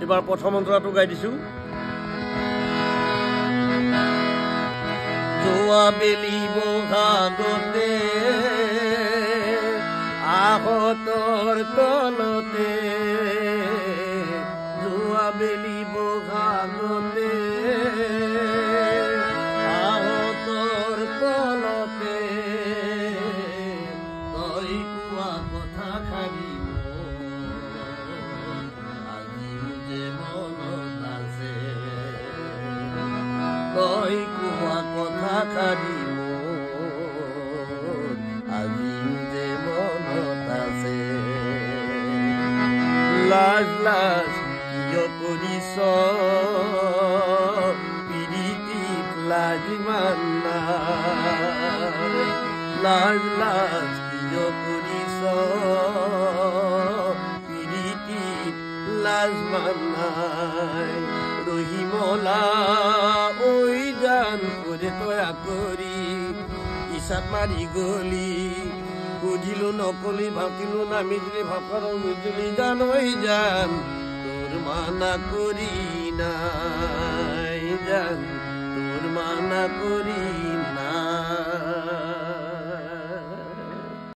এবাৰ প্ৰথম অন্তৰাটো গাই দিছোঁ। যোৱা বেলি বহাগতে আহতৰ তলতে, যোৱা বেলি বহাগতে আহতৰ তলতে, তই কোৱা কথা খাবি আজিও যে মনত আছে, তই কোৱা কথা খাবি আজিও যে মনত আছে। লাজ লাজ কিয় কৰিছ পিৰিতিত লাজ ইমান নাই, লাজ লাজ কিয় কৰিছ পিৰিতিত লাজ মান নাই। ৰহিমলা ঐ জান কৰে তয়া কৰি ইচাত মাৰি গলি, সুধিলো নকলি ভাবিলো নামি দিলি ভাবকাৰ মিজুলি জান ঐ জান তোৰ মানা কৰি নাই জান।